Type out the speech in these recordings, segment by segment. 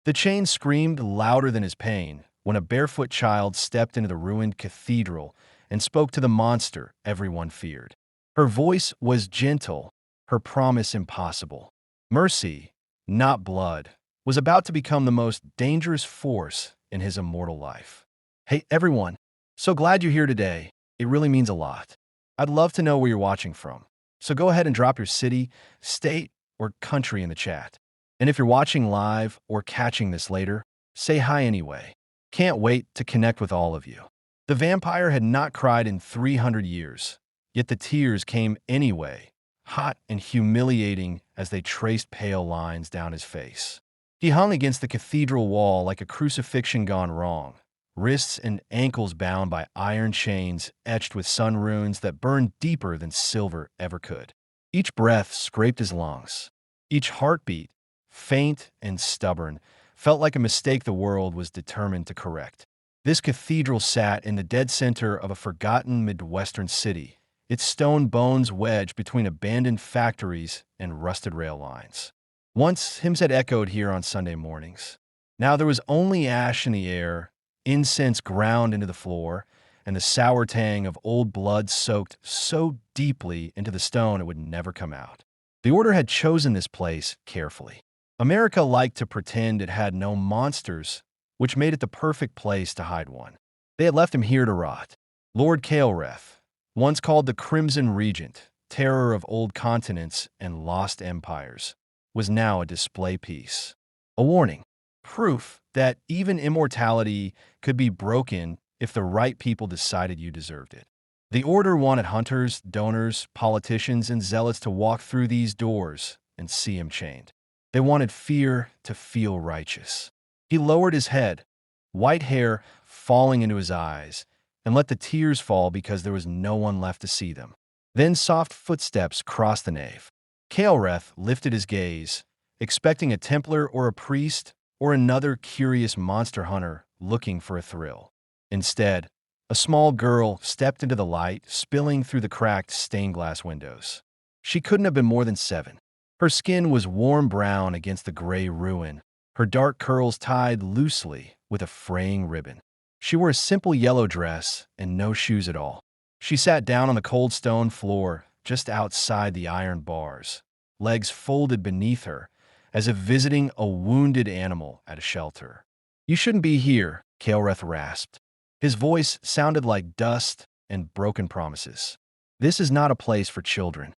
The chain screamed louder than his pain when a barefoot child stepped into the ruined cathedral and spoke to the monster everyone feared. Her voice was gentle, her promise impossible. Mercy, not blood, was about to become the most dangerous force in his immortal life. Hey, everyone. So glad you're here today. It really means a lot. I'd love to know where you're watching from. So go ahead and drop your city, state, or country in the chat. And if you're watching live or catching this later, say hi anyway. Can't wait to connect with all of you. The vampire had not cried in 300 years, yet the tears came anyway, hot and humiliating as they traced pale lines down his face. He hung against the cathedral wall like a crucifixion gone wrong, wrists and ankles bound by iron chains etched with sun runes that burned deeper than silver ever could. Each breath scraped his lungs. Each heartbeat, faint and stubborn, felt like a mistake the world was determined to correct. This cathedral sat in the dead center of a forgotten Midwestern city, its stone bones wedged between abandoned factories and rusted rail lines. Once, hymns had echoed here on Sunday mornings. Now there was only ash in the air, incense ground into the floor, and the sour tang of old blood soaked so deeply into the stone it would never come out. The Order had chosen this place carefully. America liked to pretend it had no monsters, which made it the perfect place to hide one. They had left him here to rot. Lord Kael'reth, once called the Crimson Regent, terror of old continents and lost empires, was now a display piece. A warning, proof that even immortality could be broken if the right people decided you deserved it. The Order wanted hunters, donors, politicians, and zealots to walk through these doors and see him chained. They wanted fear to feel righteous. He lowered his head, white hair falling into his eyes, and let the tears fall because there was no one left to see them. Then soft footsteps crossed the nave. Kael'reth lifted his gaze, expecting a Templar or a priest or another curious monster hunter looking for a thrill. Instead, a small girl stepped into the light, spilling through the cracked stained glass windows. She couldn't have been more than 7. Her skin was warm brown against the gray ruin, her dark curls tied loosely with a fraying ribbon. She wore a simple yellow dress and no shoes at all. She sat down on the cold stone floor just outside the iron bars, legs folded beneath her, as if visiting a wounded animal at a shelter. "You shouldn't be here," Kael'reth rasped. His voice sounded like dust and broken promises. "This is not a place for children."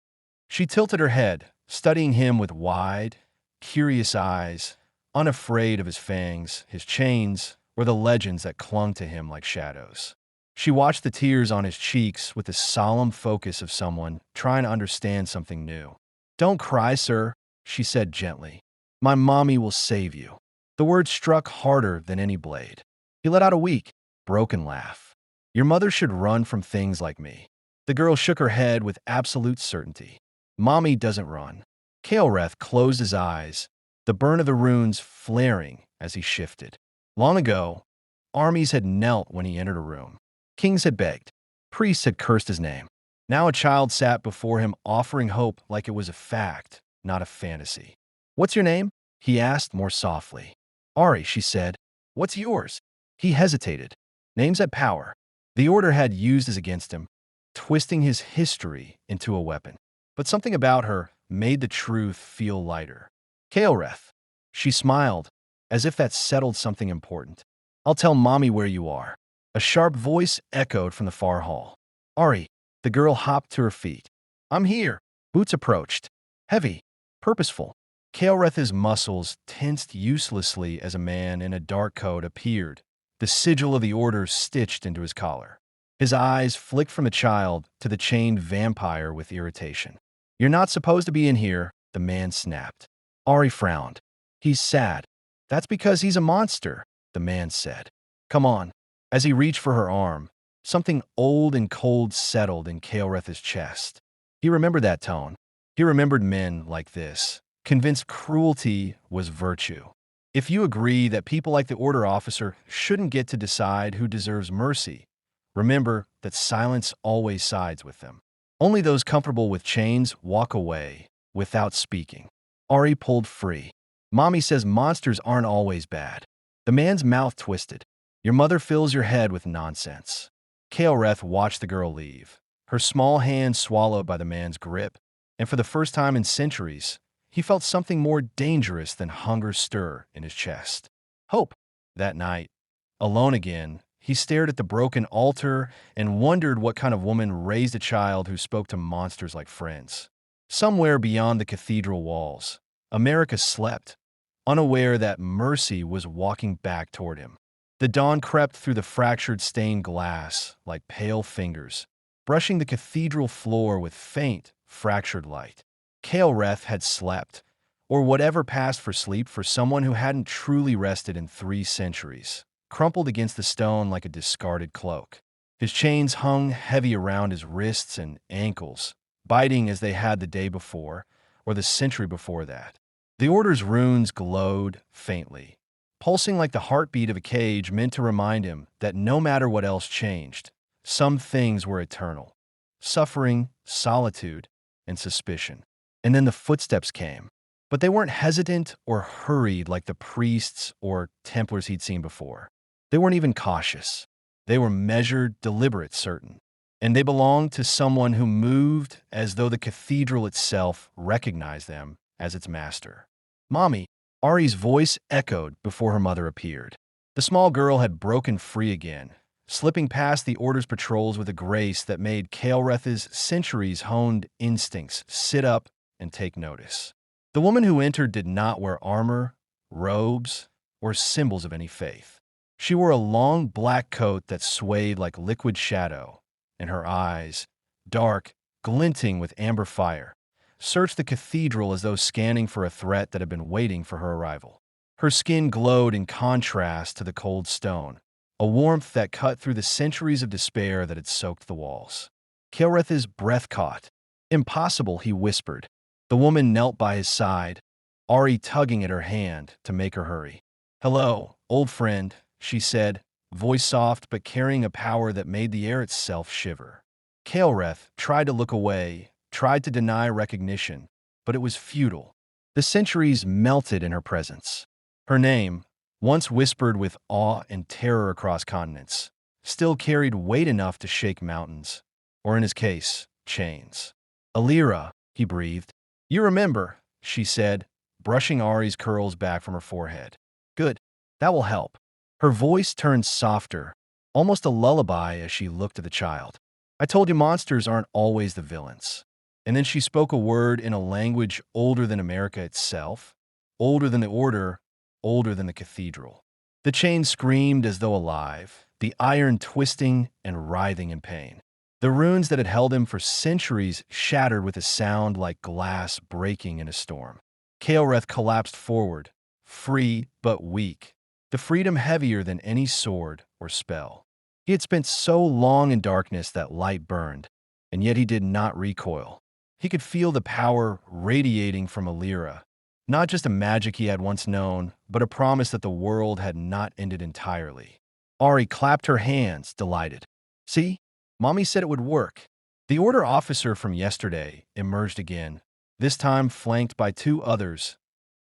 She tilted her head, studying him with wide, curious eyes, unafraid of his fangs, his chains, or the legends that clung to him like shadows. She watched the tears on his cheeks with the solemn focus of someone trying to understand something new. "Don't cry, sir," she said gently. "My mommy will save you." The words struck harder than any blade. He let out a weak, broken laugh. "Your mother should run from things like me." The girl shook her head with absolute certainty. "Mommy doesn't run." Kael'reth closed his eyes, the burn of the runes flaring as he shifted. Long ago, armies had knelt when he entered a room. Kings had begged. Priests had cursed his name. Now a child sat before him offering hope like it was a fact, not a fantasy. "What's your name?" he asked more softly. "Ari," she said. "What's yours?" He hesitated. Names had power. The Order had used this against him, twisting his history into a weapon. But something about her made the truth feel lighter. "Kael'reth." She smiled, as if that settled something important. "I'll tell Mommy where you are." A sharp voice echoed from the far hall. "Ari." The girl hopped to her feet. "I'm here." Boots approached. Heavy, purposeful. Kael'reth's muscles tensed uselessly as a man in a dark coat appeared, the sigil of the Order stitched into his collar. His eyes flicked from the child to the chained vampire with irritation. "You're not supposed to be in here," the man snapped. Ari frowned. "He's sad." "That's because he's a monster," the man said. "Come on." As he reached for her arm, something old and cold settled in Kael'reth's chest. He remembered that tone. He remembered men like this, convinced cruelty was virtue. If you agree that people like the Order officer shouldn't get to decide who deserves mercy, remember that silence always sides with them. Only those comfortable with chains walk away without speaking. Ari pulled free. Mommy says monsters aren't always bad. The man's mouth twisted. Your mother fills your head with nonsense. Kael'reth watched the girl leave, her small hand swallowed by the man's grip, and for the first time in centuries, he felt something more dangerous than hunger stir in his chest. Hope. That night, alone again, he stared at the broken altar and wondered what kind of woman raised a child who spoke to monsters like friends. Somewhere beyond the cathedral walls, America slept, unaware that mercy was walking back toward him. The dawn crept through the fractured stained glass like pale fingers, brushing the cathedral floor with faint, fractured light. Kael'reth had slept, or whatever passed for sleep for someone who hadn't truly rested in 3 centuries, crumpled against the stone like a discarded cloak. His chains hung heavy around his wrists and ankles, biting as they had the day before, or the century before that. The Order's runes glowed faintly, pulsing like the heartbeat of a cage meant to remind him that no matter what else changed, some things were eternal. Suffering, solitude, and suspicion. And then the footsteps came. But they weren't hesitant or hurried like the priests or Templars he'd seen before. They weren't even cautious. They were measured, deliberate, certain. And they belonged to someone who moved as though the cathedral itself recognized them as its master. Mommy, Ari's voice echoed before her mother appeared. The small girl had broken free again, slipping past the Order's patrols with a grace that made Kael'reth's centuries-honed instincts sit up and take notice. The woman who entered did not wear armor, robes, or symbols of any faith. She wore a long black coat that swayed like liquid shadow, and her eyes, dark, glinting with amber fire, searched the cathedral as though scanning for a threat that had been waiting for her arrival. Her skin glowed in contrast to the cold stone, a warmth that cut through the centuries of despair that had soaked the walls. Kael'reth's breath caught. Impossible, he whispered. The woman knelt by his side, Ari tugging at her hand to make her hurry. Hello, old friend, she said, voice soft but carrying a power that made the air itself shiver. Kael'reth tried to look away, tried to deny recognition, but it was futile. The centuries melted in her presence. Her name, once whispered with awe and terror across continents, still carried weight enough to shake mountains, or in his case, chains. Alira, he breathed. You remember, she said, brushing Ari's curls back from her forehead. Good, that will help. Her voice turned softer, almost a lullaby as she looked at the child. I told you monsters aren't always the villains. And then she spoke a word in a language older than America itself, older than the Order, older than the cathedral. The chain screamed as though alive, the iron twisting and writhing in pain. The runes that had held him for centuries shattered with a sound like glass breaking in a storm. Kael'reth collapsed forward, free but weak, the freedom heavier than any sword or spell. He had spent so long in darkness that light burned, and yet he did not recoil. He could feel the power radiating from Alira, not just a magic he had once known, but a promise that the world had not ended entirely. Ari clapped her hands, delighted. See? Mommy said it would work. The Order officer from yesterday emerged again, this time flanked by 2 others,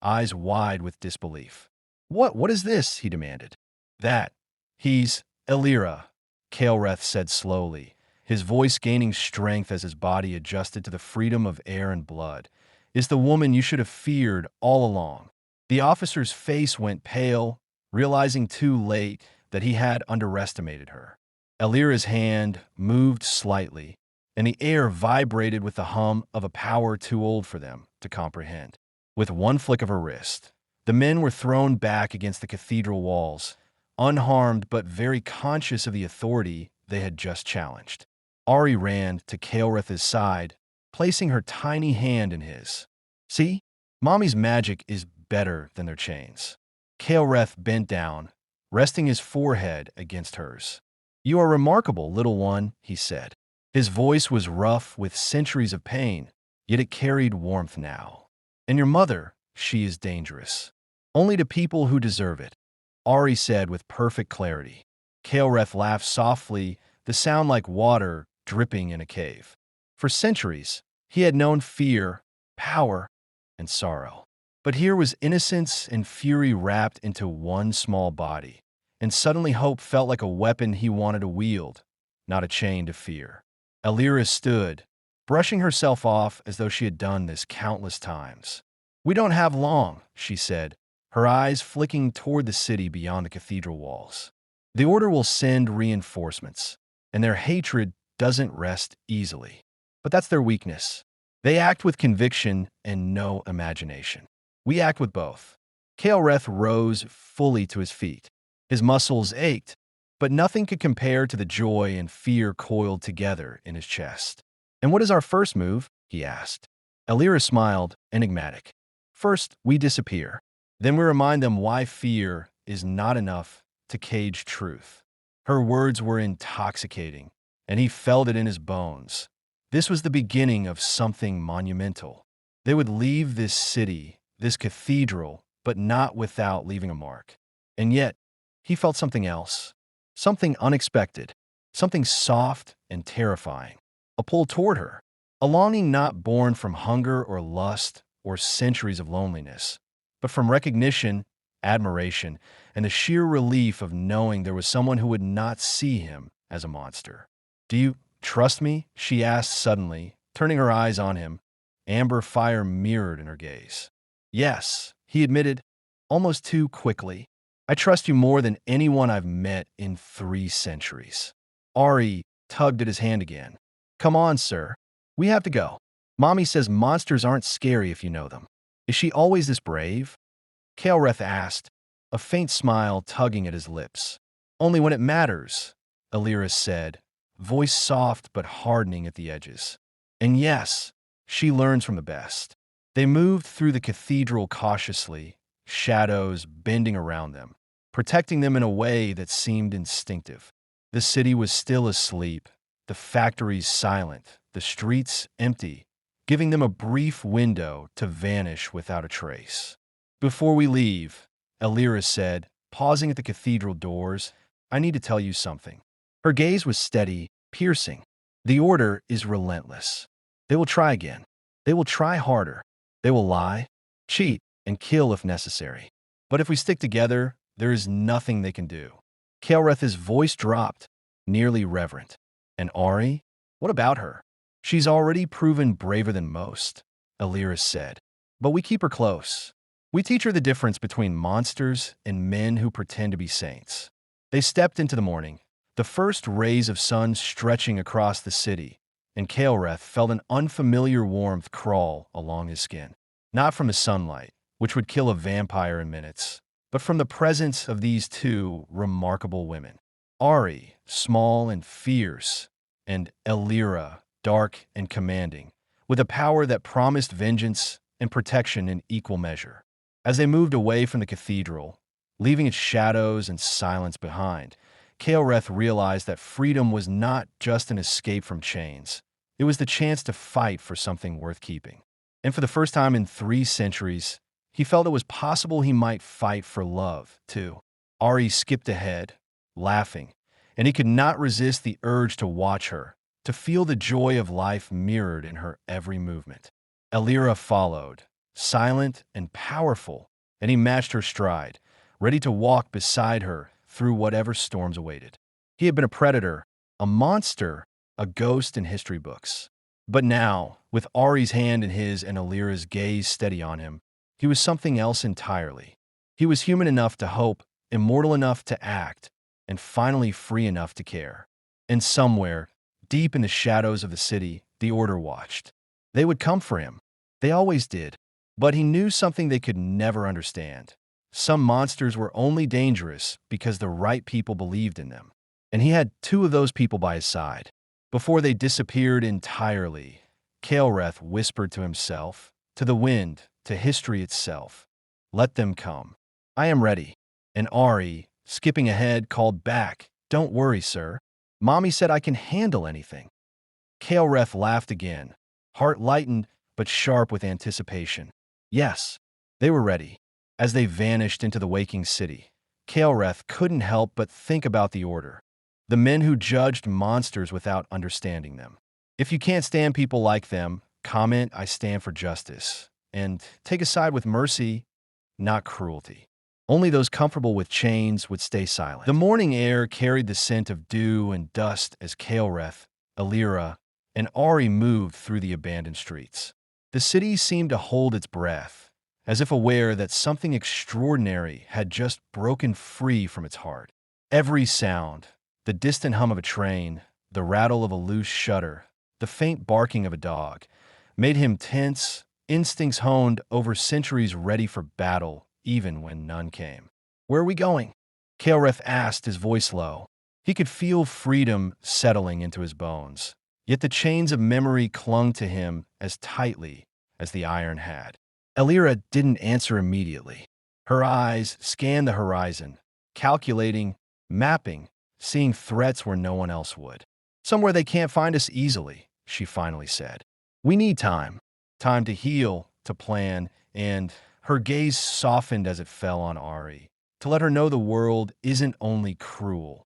eyes wide with disbelief. What is this? He demanded. That. He's Alira, Kael'reth said slowly, his voice gaining strength as his body adjusted to the freedom of air and blood. Is the woman you should have feared all along. The officer's face went pale, realizing too late that he had underestimated her. Alira's hand moved slightly, and the air vibrated with the hum of a power too old for them to comprehend. With one flick of her wrist, the men were thrown back against the cathedral walls, unharmed but very conscious of the authority they had just challenged. Ari ran to Kael'reth's side, placing her tiny hand in his. See? Mommy's magic is better than their chains. Kael'reth bent down, resting his forehead against hers. You are remarkable, little one, he said. His voice was rough with centuries of pain, yet it carried warmth now. And your mother, she is dangerous. Only to people who deserve it, Ari said with perfect clarity. Kael'reth laughed softly, the sound like water dripping in a cave. For centuries, he had known fear, power, and sorrow. But here was innocence and fury wrapped into one small body, and suddenly hope felt like a weapon he wanted to wield, not a chain to fear. Elira stood, brushing herself off as though she had done this countless times. "We don't have long," she said, her eyes flicking toward the city beyond the cathedral walls. "The Order will send reinforcements, and their hatred doesn't rest easily. But that's their weakness. They act with conviction and no imagination. We act with both." Kael'reth rose fully to his feet. His muscles ached, but nothing could compare to the joy and fear coiled together in his chest. "And what is our first move?" he asked. Elira smiled, enigmatic. "First, we disappear. Then we remind them why fear is not enough to cage truth." Her words were intoxicating, and he felt it in his bones. This was the beginning of something monumental. They would leave this city, this cathedral, but not without leaving a mark. And yet, he felt something else, something unexpected, something soft and terrifying, a pull toward her, a longing not born from hunger or lust or centuries of loneliness, but from recognition, admiration, and the sheer relief of knowing there was someone who would not see him as a monster. "Do you trust me?" she asked suddenly, turning her eyes on him, amber fire mirrored in her gaze. "Yes," he admitted, almost too quickly. "I trust you more than anyone I've met in 3 centuries." Ari tugged at his hand again. "Come on, sir. We have to go. Mommy says monsters aren't scary if you know them. Is she always this brave?" Kael'reth asked, a faint smile tugging at his lips. "Only when it matters," Elira said, voice soft but hardening at the edges. "And yes, she learns from the best." They moved through the cathedral cautiously, shadows bending around them, protecting them in a way that seemed instinctive. The city was still asleep, the factories silent, the streets empty, giving them a brief window to vanish without a trace. "Before we leave," Elira said, pausing at the cathedral doors, "I need to tell you something." Her gaze was steady, piercing. "The Order is relentless. They will try again. They will try harder. They will lie, cheat, and kill if necessary. But if we stick together, there is nothing they can do." Kael'reth's voice dropped, nearly reverent. "And Ari? What about her?" "She's already proven braver than most," Elira said. "But we keep her close. We teach her the difference between monsters and men who pretend to be saints." They stepped into the morning, the first rays of sun stretching across the city, and Kael'reth felt an unfamiliar warmth crawl along his skin. Not from the sunlight, which would kill a vampire in minutes, but from the presence of these 2 remarkable women. Ari, small and fierce, and Elira, dark and commanding, with a power that promised vengeance and protection in equal measure. As they moved away from the cathedral, leaving its shadows and silence behind, Kael'reth realized that freedom was not just an escape from chains. It was the chance to fight for something worth keeping. And for the first time in 3 centuries, he felt it was possible he might fight for love, too. Ari skipped ahead, laughing, and he could not resist the urge to watch her, to feel the joy of life mirrored in her every movement. Elira followed, silent and powerful, and he matched her stride, ready to walk beside her through whatever storms awaited. He had been a predator, a monster, a ghost in history books. But now, with Ari's hand in his and Elira's gaze steady on him, he was something else entirely. He was human enough to hope, immortal enough to act, and finally free enough to care. And somewhere, deep in the shadows of the city, the Order watched. They would come for him. They always did. But he knew something they could never understand. Some monsters were only dangerous because the right people believed in them. And he had 2 of those people by his side. Before they disappeared entirely, Kael'reth whispered to himself, to the wind, to history itself, "Let them come. I am ready." And Ari, skipping ahead, called back, "Don't worry, sir. Mommy said I can handle anything." Kael'reth laughed again, heart lightened but sharp with anticipation. Yes, they were ready. As they vanished into the waking city, Kael'reth couldn't help but think about the Order. The men who judged monsters without understanding them. "If you can't stand people like them, comment I stand for justice," and take a side with mercy, not cruelty. Only those comfortable with chains would stay silent. The morning air carried the scent of dew and dust as Kael'reth, Alira, and Ari moved through the abandoned streets. The city seemed to hold its breath, as if aware that something extraordinary had just broken free from its heart. Every sound, the distant hum of a train, the rattle of a loose shutter, the faint barking of a dog, made him tense, instincts honed over centuries ready for battle, even when none came. "Where are we going?" Kael'reth asked, his voice low. He could feel freedom settling into his bones, yet the chains of memory clung to him as tightly as the iron had. Alira didn't answer immediately. Her eyes scanned the horizon, calculating, mapping, seeing threats where no one else would. "Somewhere they can't find us easily," she finally said. "We need time. Time to heal, to plan," and her gaze softened as it fell on Ari, to let her know the world isn't only cruel.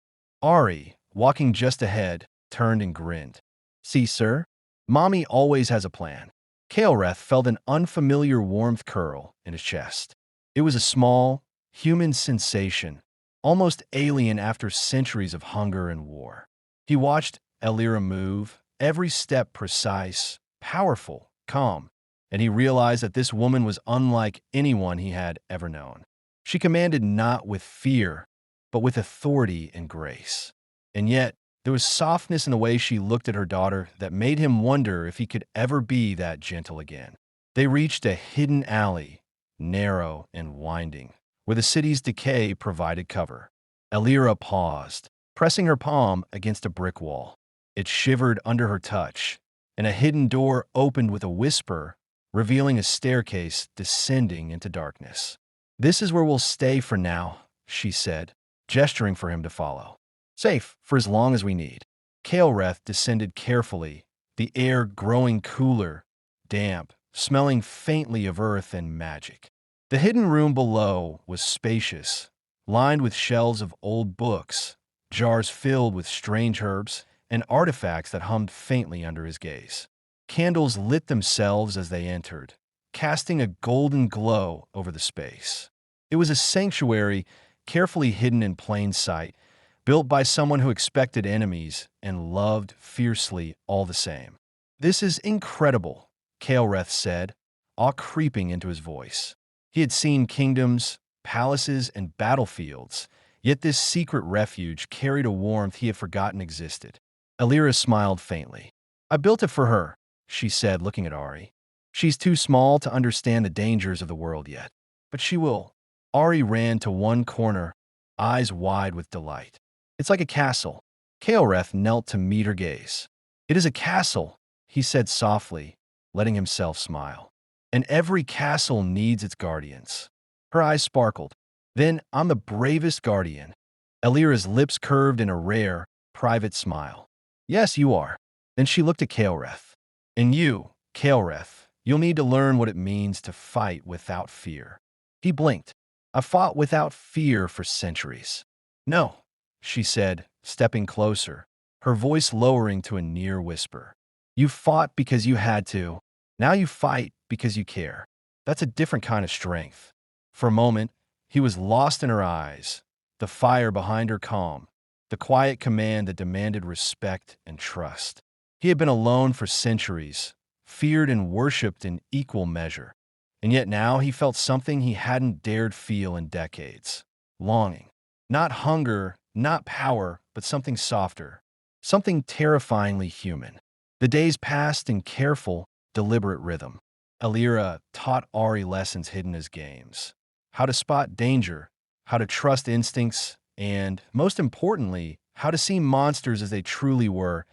Ari, walking just ahead, turned and grinned. "See, sir? Mommy always has a plan." Kael'reth felt an unfamiliar warmth curl in his chest. It was a small, human sensation, almost alien after centuries of hunger and war. He watched Alira move, every step precise, powerful, calm, and he realized that this woman was unlike anyone he had ever known. She commanded not with fear, but with authority and grace. And yet, there was softness in the way she looked at her daughter that made him wonder if he could ever be that gentle again. They reached a hidden alley, narrow and winding, where the city's decay provided cover. Alira paused, pressing her palm against a brick wall. It shivered under her touch, and a hidden door opened with a whisper, revealing a staircase descending into darkness. "This is where we'll stay for now," she said, gesturing for him to follow. "Safe for as long as we need." Kael'reth descended carefully, the air growing cooler, damp, smelling faintly of earth and magic. The hidden room below was spacious, lined with shelves of old books, jars filled with strange herbs, and artifacts that hummed faintly under his gaze. Candles lit themselves as they entered, casting a golden glow over the space. It was a sanctuary carefully hidden in plain sight, built by someone who expected enemies and loved fiercely all the same. "This is incredible," Kael'reth said, awe creeping into his voice. He had seen kingdoms, palaces, and battlefields, yet this secret refuge carried a warmth he had forgotten existed. Alira smiled faintly. "I built it for her," she said, looking at Ari. "She's too small to understand the dangers of the world yet, but she will." Ari ran to one corner, eyes wide with delight. "It's like a castle." Kael'reth knelt to meet her gaze. "It is a castle," he said softly, letting himself smile. "And every castle needs its guardians." Her eyes sparkled. "Then I'm the bravest guardian." Alira's lips curved in a rare, private smile. "Yes, you are." Then she looked at Kael'reth. "And you, Kael'reth, you'll need to learn what it means to fight without fear." He blinked. "I've fought without fear for centuries." "No," she said, stepping closer, her voice lowering to a near whisper. "You fought because you had to. Now you fight because you care. That's a different kind of strength." For a moment, he was lost in her eyes, the fire behind her calm, the quiet command that demanded respect and trust. He had been alone for centuries, feared and worshipped in equal measure. And yet now he felt something he hadn't dared feel in decades. Longing. Not hunger, not power, but something softer. Something terrifyingly human. The days passed in careful, deliberate rhythm. Alira taught Ari lessons hidden as games. How to spot danger, how to trust instincts, and, most importantly, how to see monsters as they truly were.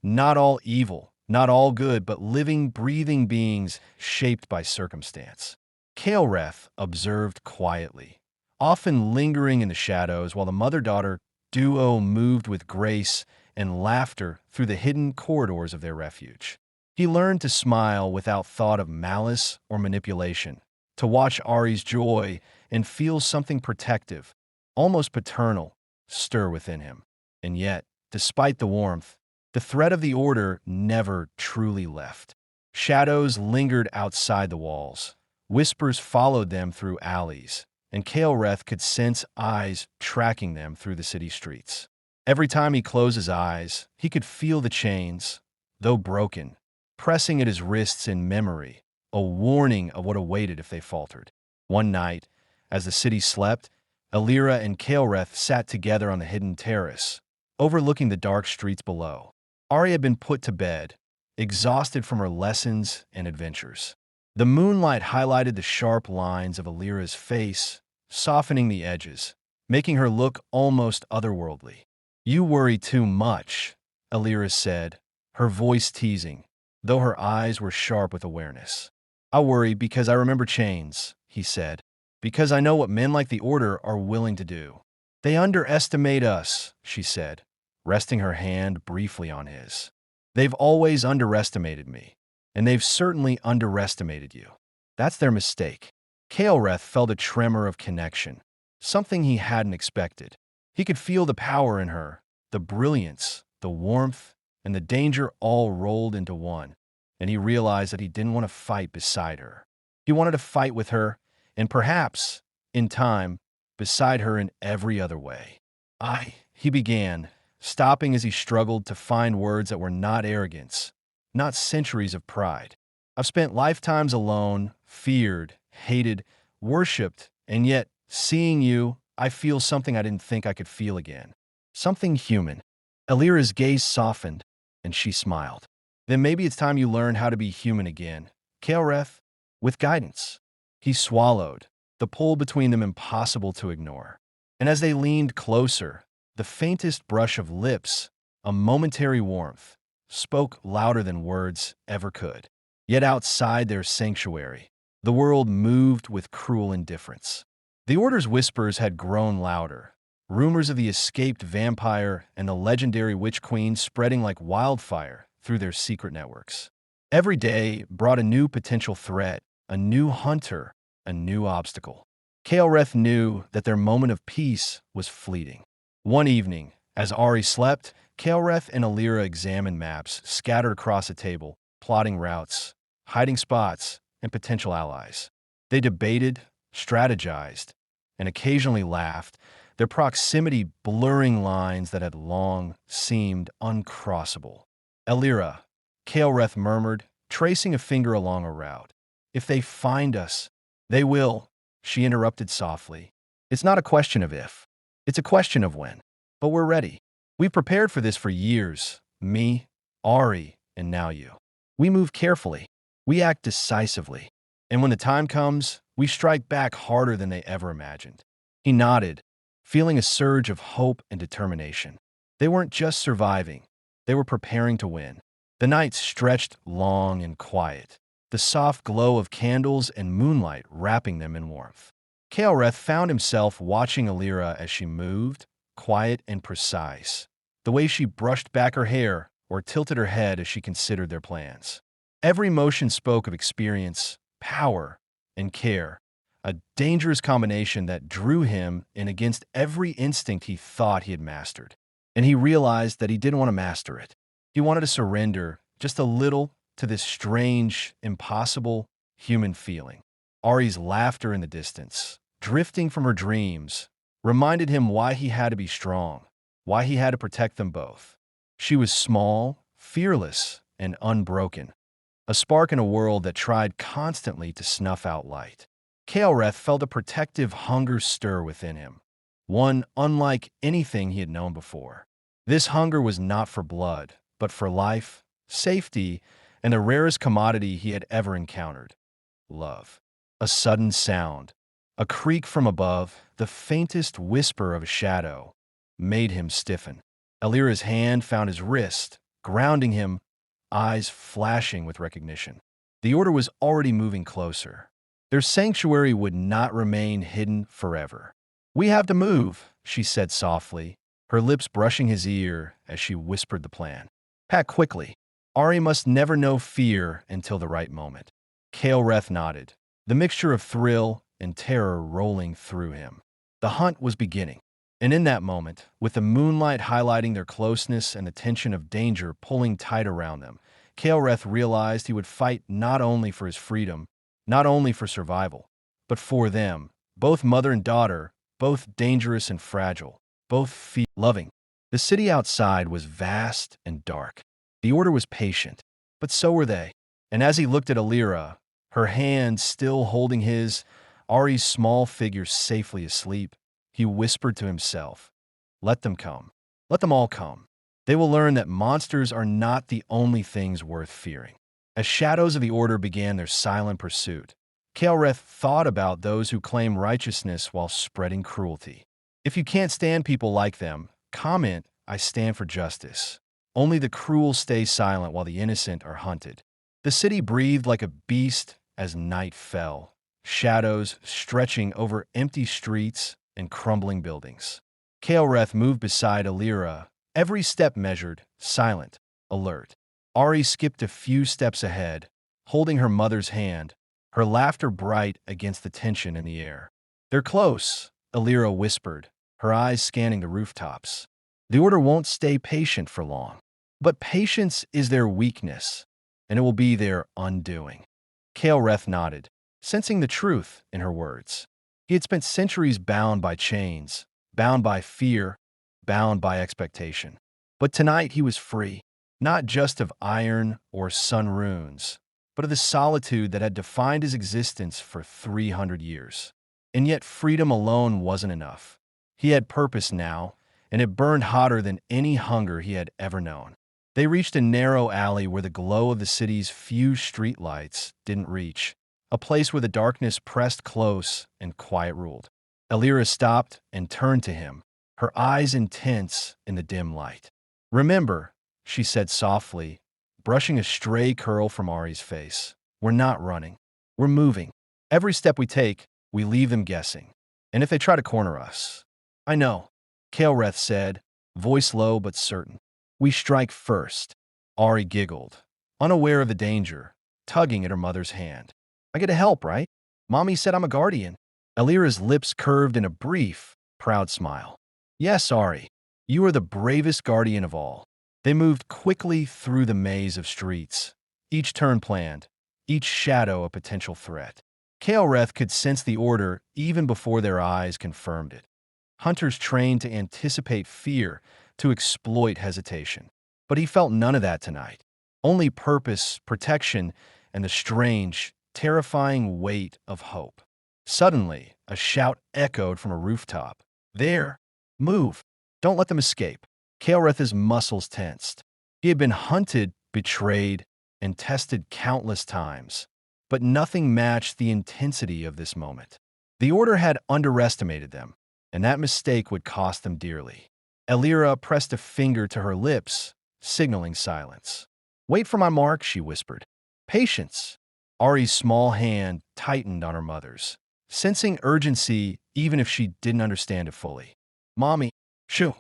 Not all evil, not all good, but living, breathing beings shaped by circumstance. Kael'reth observed quietly, often lingering in the shadows while the mother-daughter duo moved with grace and laughter through the hidden corridors of their refuge. He learned to smile without thought of malice or manipulation, to watch Ari's joy and feel something protective, almost paternal, stir within him. And yet, despite the warmth, the threat of the order never truly left. Shadows lingered outside the walls. Whispers followed them through alleys, and Kael'reth could sense eyes tracking them through the city streets. Every time he closed his eyes, he could feel the chains, though broken, pressing at his wrists in memory, a warning of what awaited if they faltered. One night, as the city slept, Alira and Kael'reth sat together on the hidden terrace, overlooking the dark streets below. Ari had been put to bed, exhausted from her lessons and adventures. The moonlight highlighted the sharp lines of Alira's face, softening the edges, making her look almost otherworldly. "You worry too much," Alira said, her voice teasing, though her eyes were sharp with awareness. "I worry because I remember chains," he said, "because I know what men like the Order are willing to do." "They underestimate us," she said, resting her hand briefly on his. "They've always underestimated me, and they've certainly underestimated you. That's their mistake." Kael'reth felt a tremor of connection, something he hadn't expected. He could feel the power in her, the brilliance, the warmth, and the danger all rolled into one, and he realized that he didn't want to fight beside her. He wanted to fight with her, and perhaps, in time, beside her in every other way. He began, stopping as he struggled to find words that were not arrogance, not centuries of pride. "I've spent lifetimes alone, feared, hated, worshipped, and yet, seeing you, I feel something I didn't think I could feel again. Something human." Alira's gaze softened, and she smiled. "Then maybe it's time you learn how to be human again, Kael'reth, with guidance." He swallowed, the pull between them impossible to ignore. And as they leaned closer, the faintest brush of lips, a momentary warmth, spoke louder than words ever could. Yet outside their sanctuary, the world moved with cruel indifference. The Order's whispers had grown louder, rumors of the escaped vampire and the legendary witch queen spreading like wildfire through their secret networks. Every day brought a new potential threat, a new hunter, a new obstacle. Kael'reth knew that their moment of peace was fleeting. One evening, as Ari slept, Kael'reth and Alira examined maps scattered across a table, plotting routes, hiding spots, and potential allies. They debated, strategized, and occasionally laughed, their proximity blurring lines that had long seemed uncrossable. "Alira," Kael'reth murmured, tracing a finger along a route. "If they find us, they will," she interrupted softly. "It's not a question of if. It's a question of when. But we're ready. We've prepared for this for years. Me, Ari, and now you. We move carefully. We act decisively. And when the time comes, we strike back harder than they ever imagined." He nodded, feeling a surge of hope and determination. They weren't just surviving. They were preparing to win. The nights stretched long and quiet, the soft glow of candles and moonlight wrapping them in warmth. Kael'reth found himself watching Alira as she moved, quiet and precise, the way she brushed back her hair or tilted her head as she considered their plans. Every motion spoke of experience, power, and care, a dangerous combination that drew him in against every instinct he thought he had mastered. And he realized that he didn't want to master it. He wanted to surrender just a little to this strange, impossible human feeling. Ari's laughter in the distance, drifting from her dreams, reminded him why he had to be strong, why he had to protect them both. She was small, fearless, and unbroken, a spark in a world that tried constantly to snuff out light. Kael'reth felt a protective hunger stir within him, one unlike anything he had known before. This hunger was not for blood, but for life, safety, and the rarest commodity he had ever encountered: love. A sudden sound, a creak from above, the faintest whisper of a shadow, made him stiffen. Alira's hand found his wrist, grounding him, eyes flashing with recognition. The Order was already moving closer. Their sanctuary would not remain hidden forever. "We have to move," she said softly, her lips brushing his ear as she whispered the plan. "Pack quickly. Ari must never know fear until the right moment." Kael'reth nodded, the mixture of thrill and terror rolling through him. The hunt was beginning, and in that moment, with the moonlight highlighting their closeness and the tension of danger pulling tight around them, Kael'reth realized he would fight not only for his freedom, not only for survival, but for them, both mother and daughter, both dangerous and fragile, both loving. The city outside was vast and dark. The Order was patient, but so were they. And as he looked at Alira, her hand still holding his, Ari's small figure safely asleep, he whispered to himself, "Let them come. Let them all come. They will learn that monsters are not the only things worth fearing." As shadows of the Order began their silent pursuit, Kael'reth thought about those who claim righteousness while spreading cruelty. If you can't stand people like them, comment, "I stand for justice." Only the cruel stay silent while the innocent are hunted. The city breathed like a beast as night fell, shadows stretching over empty streets and crumbling buildings. Kael'reth moved beside Alira, every step measured, silent, alert. Ari skipped a few steps ahead, holding her mother's hand, her laughter bright against the tension in the air. "They're close," Alira whispered, her eyes scanning the rooftops. "The Order won't stay patient for long. But patience is their weakness, and it will be their undoing." Kael'reth nodded, sensing the truth in her words. He had spent centuries bound by chains, bound by fear, bound by expectation. But tonight he was free, not just of iron or sun runes, but of the solitude that had defined his existence for 300 years. And yet freedom alone wasn't enough. He had purpose now, and it burned hotter than any hunger he had ever known. They reached a narrow alley where the glow of the city's few streetlights didn't reach, a place where the darkness pressed close and quiet ruled. Alira stopped and turned to him, her eyes intense in the dim light. "Remember," she said softly, brushing a stray curl from Ari's face, "we're not running. We're moving. Every step we take, we leave them guessing. And if they try to corner us—" "I know," Kael'reth said, voice low but certain. "We strike first." Ari giggled, unaware of the danger, tugging at her mother's hand. "I get to help, right? Mommy said I'm a guardian." Alira's lips curved in a brief, proud smile. "Yes, Ari, you are the bravest guardian of all." They moved quickly through the maze of streets, each turn planned, each shadow a potential threat. Kael'reth could sense the Order even before their eyes confirmed it. Hunters trained to anticipate fear, to exploit hesitation. But he felt none of that tonight. Only purpose, protection, and the strange, terrifying weight of hope. Suddenly, a shout echoed from a rooftop. "There! Move! Don't let them escape!" Kael'reth's muscles tensed. He had been hunted, betrayed, and tested countless times. But nothing matched the intensity of this moment. The Order had underestimated them, and that mistake would cost them dearly. Alira pressed a finger to her lips, signaling silence. "Wait for my mark," she whispered. "Patience." Ari's small hand tightened on her mother's, sensing urgency even if she didn't understand it fully. "Mommy, shoo,"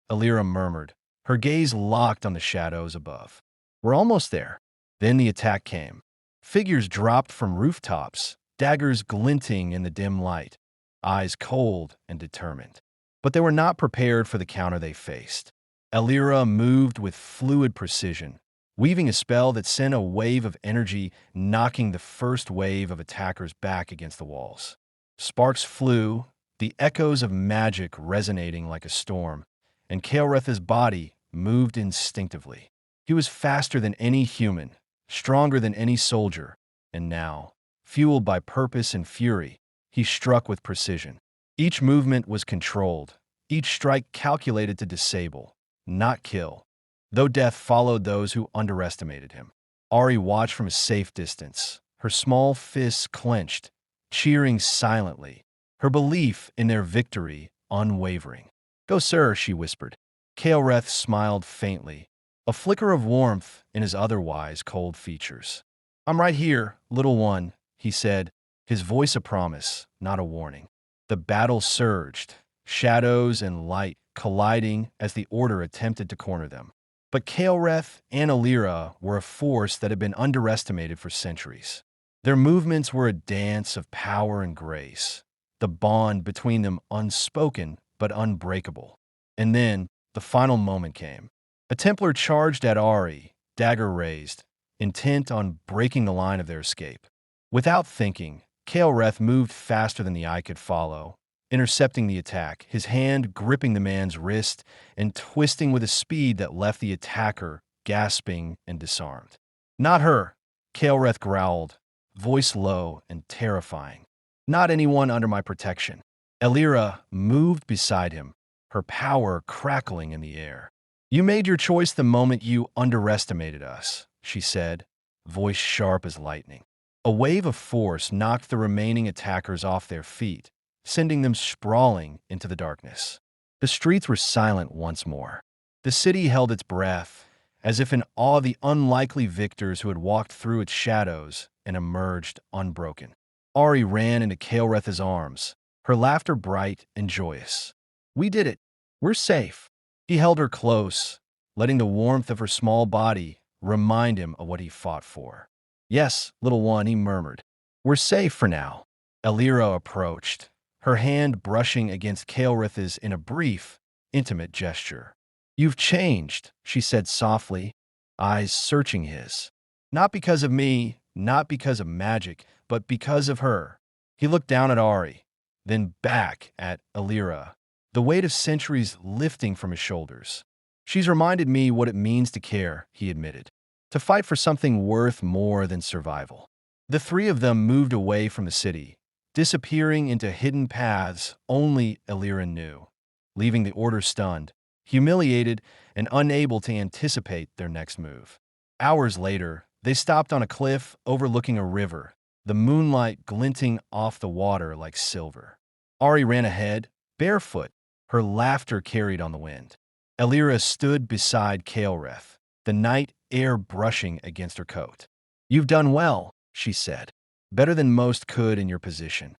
Alira murmured, her gaze locked on the shadows above. "We're almost there." Then the attack came. Figures dropped from rooftops, daggers glinting in the dim light, eyes cold and determined. But they were not prepared for the counter they faced. Alira moved with fluid precision, weaving a spell that sent a wave of energy knocking the first wave of attackers back against the walls. Sparks flew, the echoes of magic resonating like a storm, and Kael'reth's body moved instinctively. He was faster than any human, stronger than any soldier, and now, fueled by purpose and fury, he struck with precision. Each movement was controlled, each strike calculated to disable, not kill, though death followed those who underestimated him. Ari watched from a safe distance, her small fists clenched, cheering silently, her belief in their victory unwavering. "Go, sir," she whispered. Kael'reth smiled faintly, a flicker of warmth in his otherwise cold features. "I'm right here, little one," he said, his voice a promise, not a warning. The battle surged, shadows and light colliding as the Order attempted to corner them. But Kael'reth and Alira were a force that had been underestimated for centuries. Their movements were a dance of power and grace, the bond between them unspoken but unbreakable. And then, the final moment came. A Templar charged at Ari, dagger raised, intent on breaking the line of their escape. Without thinking, Kael'reth moved faster than the eye could follow, intercepting the attack, his hand gripping the man's wrist and twisting with a speed that left the attacker gasping and disarmed. "Not her," Kael'reth growled, voice low and terrifying. "Not anyone under my protection." Elira moved beside him, her power crackling in the air. "You made your choice the moment you underestimated us," she said, voice sharp as lightning. A wave of force knocked the remaining attackers off their feet, sending them sprawling into the darkness. The streets were silent once more. The city held its breath, as if in awe of the unlikely victors who had walked through its shadows and emerged unbroken. Ari ran into Kael'reth's arms, her laughter bright and joyous. "We did it. We're safe." He held her close, letting the warmth of her small body remind him of what he fought for. "Yes, little one," he murmured. "We're safe for now." Elira approached, her hand brushing against Kael'reth's in a brief, intimate gesture. "You've changed," she said softly, eyes searching his. "Not because of me, not because of magic, but because of her." He looked down at Ari, then back at Elira, the weight of centuries lifting from his shoulders. "She's reminded me what it means to care," he admitted, "to fight for something worth more than survival." The three of them moved away from the city, disappearing into hidden paths only Elira knew, leaving the Order stunned, humiliated, and unable to anticipate their next move. Hours later, they stopped on a cliff overlooking a river, the moonlight glinting off the water like silver. Ari ran ahead, barefoot, her laughter carried on the wind. Elira stood beside Kael'reth, the night air brushing against her coat. "You've done well," she said, "better than most could in your position."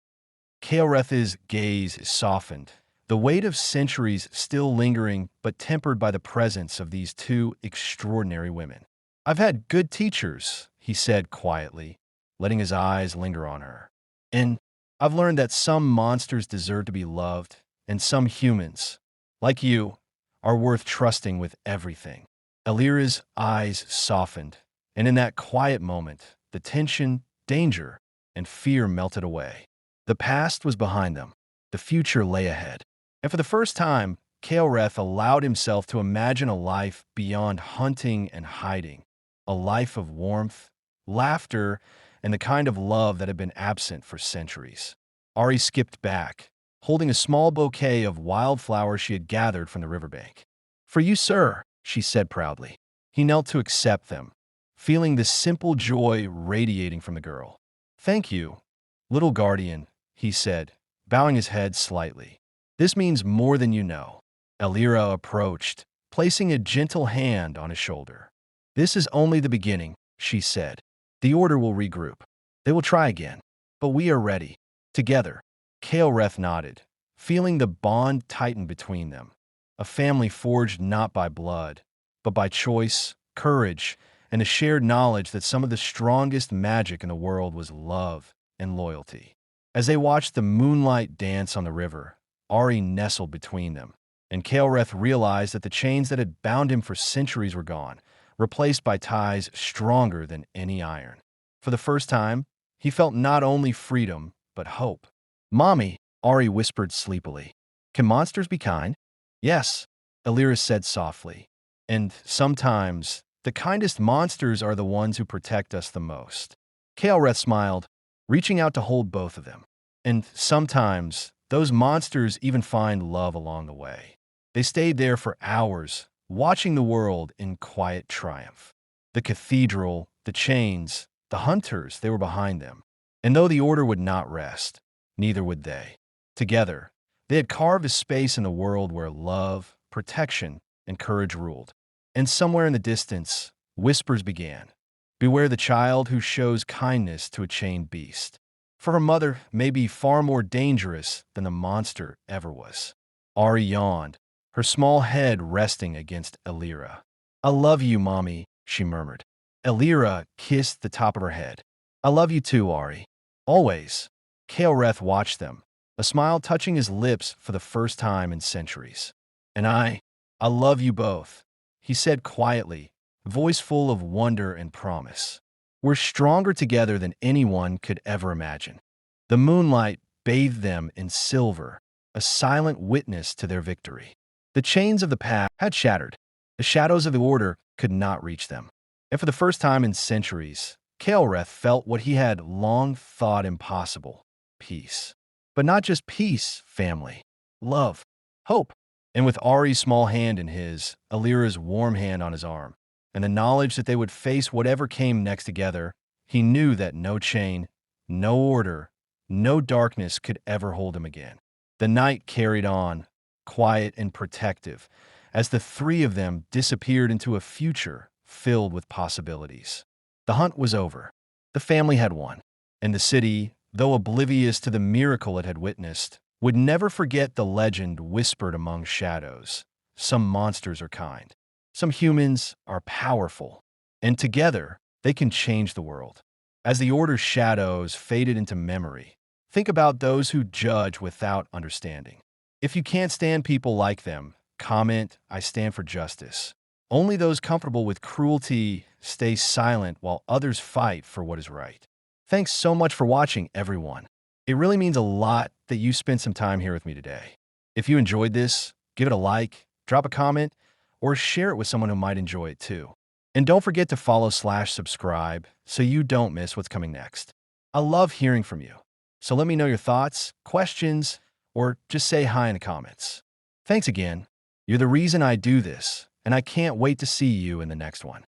Kael'reth's gaze softened, the weight of centuries still lingering but tempered by the presence of these two extraordinary women. "I've had good teachers," he said quietly, letting his eyes linger on her. "And I've learned that some monsters deserve to be loved, and some humans, like you, are worth trusting with everything." Elira's eyes softened, and in that quiet moment, the tension, danger, and fear melted away. The past was behind them. The future lay ahead. And for the first time, Kael'reth allowed himself to imagine a life beyond hunting and hiding, a life of warmth, laughter, and the kind of love that had been absent for centuries. Ari skipped back, holding a small bouquet of wildflowers she had gathered from the riverbank. "For you, sir," she said proudly. He knelt to accept them, feeling the simple joy radiating from the girl. "Thank you, little guardian," he said, bowing his head slightly. "This means more than you know." Elira approached, placing a gentle hand on his shoulder. "This is only the beginning," she said. "The Order will regroup. They will try again. But we are ready. Together." Kael'reth nodded, feeling the bond tighten between them. A family forged not by blood, but by choice, courage, and the shared knowledge that some of the strongest magic in the world was love and loyalty. As they watched the moonlight dance on the river, Ari nestled between them, and Kael'reth realized that the chains that had bound him for centuries were gone, replaced by ties stronger than any iron. For the first time, he felt not only freedom, but hope. "Mommy," Ari whispered sleepily. "Can monsters be kind?" "Yes," Elira said softly. "And sometimes, the kindest monsters are the ones who protect us the most." Kael'reth smiled, reaching out to hold both of them. "And sometimes, those monsters even find love along the way." They stayed there for hours, watching the world in quiet triumph. The cathedral, the chains, the hunters, they were behind them. And though the Order would not rest, neither would they. Together, they had carved a space in the world where love, protection, and courage ruled. And somewhere in the distance, whispers began. "Beware the child who shows kindness to a chained beast. For her mother may be far more dangerous than the monster ever was." Ari yawned, her small head resting against Elira. "I love you, Mommy," she murmured. Elira kissed the top of her head. "I love you too, Ari. Always." Kael'reth watched them, a smile touching his lips for the first time in centuries. "And I love you both," he said quietly, voice full of wonder and promise. We're stronger together than anyone could ever imagine. The moonlight bathed them in silver, a silent witness to their victory. The chains of the past had shattered. The shadows of the order could not reach them. And for the first time in centuries, Kael'reth felt what he had long thought impossible: peace. But not just peace, family. Love. Hope. And with Ari's small hand in his, Alira's warm hand on his arm, and the knowledge that they would face whatever came next together, he knew that no chain, no order, no darkness could ever hold him again. The night carried on, quiet and protective, as the three of them disappeared into a future filled with possibilities. The hunt was over. The family had won. And the city, though oblivious to the miracle it had witnessed, would never forget the legend whispered among shadows. Some monsters are kind. Some humans are powerful. And together, they can change the world. As the Order's shadows faded into memory, think about those who judge without understanding. If you can't stand people like them, comment, "I stand for justice." Only those comfortable with cruelty stay silent while others fight for what is right. Thanks so much for watching, everyone. It really means a lot that you spent some time here with me today. If you enjoyed this, give it a like, drop a comment, or share it with someone who might enjoy it too. And don't forget to follow/subscribe so you don't miss what's coming next. I love hearing from you. So let me know your thoughts, questions, or just say hi in the comments. Thanks again. You're the reason I do this, and I can't wait to see you in the next one.